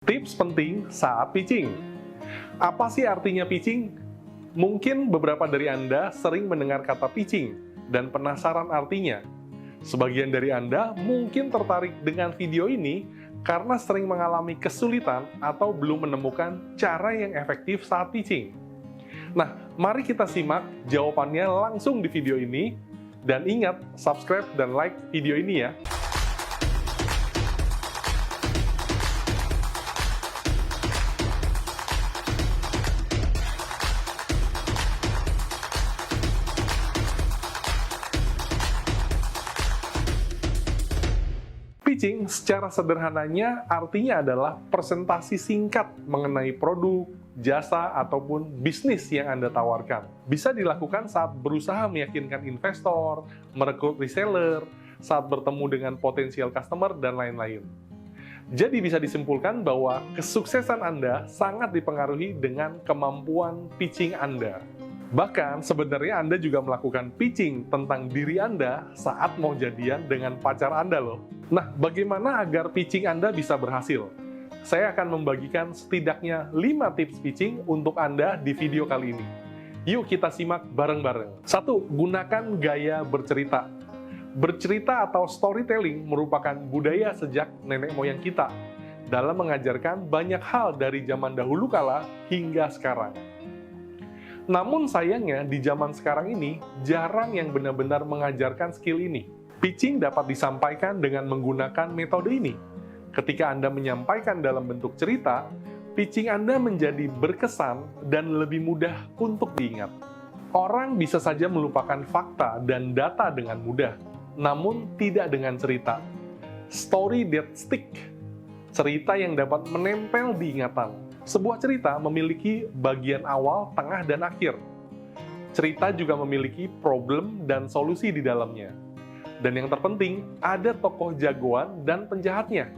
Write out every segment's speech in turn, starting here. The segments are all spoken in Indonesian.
Tips penting saat pitching. Apa sih artinya pitching? Mungkin beberapa dari Anda sering mendengar kata pitching dan penasaran artinya. Sebagian dari Anda mungkin tertarik dengan video ini karena sering mengalami kesulitan atau belum menemukan cara yang efektif saat pitching. Nah, mari kita simak jawabannya langsung di video ini. Dan ingat, subscribe dan like video ini ya. Pitching secara sederhananya artinya adalah presentasi singkat mengenai produk, jasa, ataupun bisnis yang Anda tawarkan. Bisa dilakukan saat berusaha meyakinkan investor, merekrut reseller, saat bertemu dengan potensial customer, dan lain-lain. Jadi bisa disimpulkan bahwa kesuksesan Anda sangat dipengaruhi dengan kemampuan pitching Anda. Bahkan sebenarnya Anda juga melakukan pitching tentang diri Anda saat mau jadian dengan pacar Anda loh. Nah, bagaimana agar pitching Anda bisa berhasil? Saya akan membagikan setidaknya 5 tips pitching untuk Anda di video kali ini. Yuk kita simak bareng-bareng. 1. Gunakan gaya bercerita. Bercerita atau storytelling merupakan budaya sejak nenek moyang kita dalam mengajarkan banyak hal dari zaman dahulu kala hingga sekarang. Namun sayangnya di zaman sekarang ini jarang yang benar-benar mengajarkan skill ini. Pitching dapat disampaikan dengan menggunakan metode ini. Ketika Anda menyampaikan dalam bentuk cerita, pitching Anda menjadi berkesan dan lebih mudah untuk diingat. Orang bisa saja melupakan fakta dan data dengan mudah, namun tidak dengan cerita. Story that stick. Cerita yang dapat menempel di ingatan. Sebuah cerita memiliki bagian awal, tengah, dan akhir. Cerita juga memiliki problem dan solusi di dalamnya. Dan yang terpenting, ada tokoh jagoan dan penjahatnya.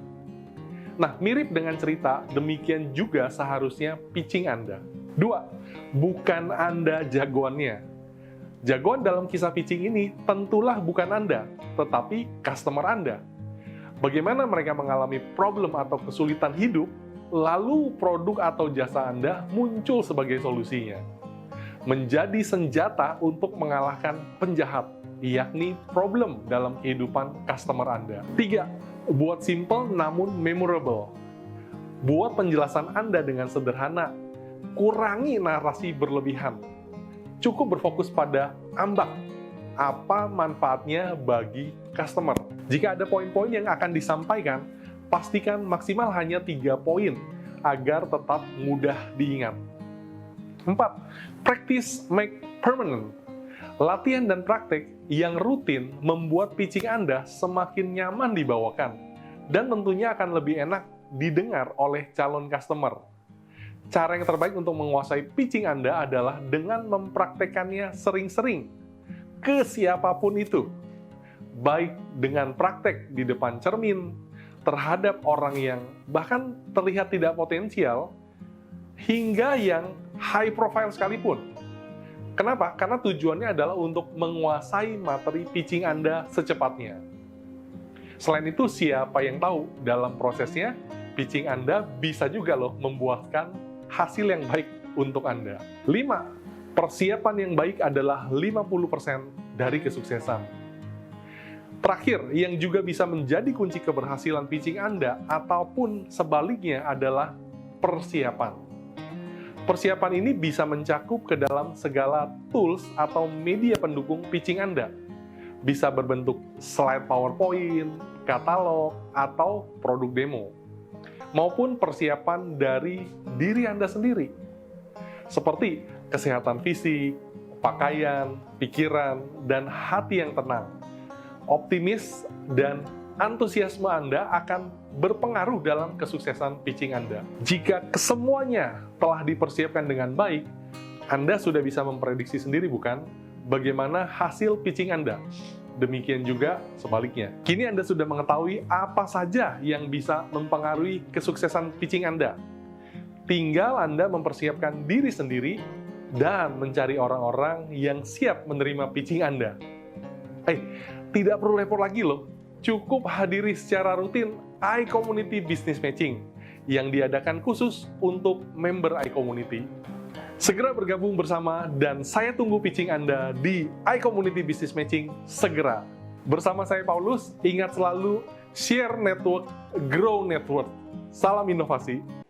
Nah, mirip dengan cerita, demikian juga seharusnya pitching Anda. 2. Bukan Anda jagoannya. Jagoan dalam kisah pitching ini tentulah bukan Anda, tetapi customer Anda. Bagaimana mereka mengalami problem atau kesulitan hidup, lalu produk atau jasa Anda muncul sebagai solusinya. Menjadi senjata untuk mengalahkan penjahat, yakni problem dalam kehidupan customer Anda. 3. Buat simple namun memorable. Buat penjelasan Anda dengan sederhana. Kurangi narasi berlebihan. Cukup berfokus pada ambang. Apa manfaatnya bagi customer. Jika ada poin-poin yang akan disampaikan, pastikan maksimal hanya 3 poin agar tetap mudah diingat. 4. Practice make permanent. Latihan dan praktek yang rutin membuat pitching Anda semakin nyaman dibawakan dan tentunya akan lebih enak didengar oleh calon customer. Cara yang terbaik untuk menguasai pitching Anda adalah dengan mempraktekannya sering-sering ke siapapun itu. Baik dengan praktek di depan cermin, terhadap orang yang bahkan terlihat tidak potensial, hingga yang high profile sekalipun. Kenapa? Karena tujuannya adalah untuk menguasai materi pitching Anda secepatnya. Selain itu, siapa yang tahu dalam prosesnya, pitching Anda bisa juga loh membuahkan hasil yang baik untuk Anda. 5. Persiapan yang baik adalah 50% dari kesuksesan. Terakhir, yang juga bisa menjadi kunci keberhasilan pitching Anda ataupun sebaliknya adalah persiapan. Persiapan ini bisa mencakup ke dalam segala tools atau media pendukung pitching Anda. Bisa berbentuk slide PowerPoint, katalog, atau produk demo. Maupun persiapan dari diri Anda sendiri. Seperti kesehatan fisik, pakaian, pikiran, dan hati yang tenang. Optimis dan antusiasme Anda akan berpengaruh dalam kesuksesan pitching Anda. Jika kesemuanya telah dipersiapkan dengan baik, Anda sudah bisa memprediksi sendiri bukan bagaimana hasil pitching Anda. Demikian juga sebaliknya. Kini Anda sudah mengetahui apa saja yang bisa mempengaruhi kesuksesan pitching Anda. Tinggal Anda mempersiapkan diri sendiri dan mencari orang-orang yang siap menerima pitching Anda. Tidak perlu repot lagi loh. Cukup hadiri secara rutin iCommunity Business Matching yang diadakan khusus untuk member iCommunity. Segera bergabung bersama dan saya tunggu pitching Anda di iCommunity Business Matching segera. Bersama saya Paulus, ingat selalu share network, grow network. Salam inovasi.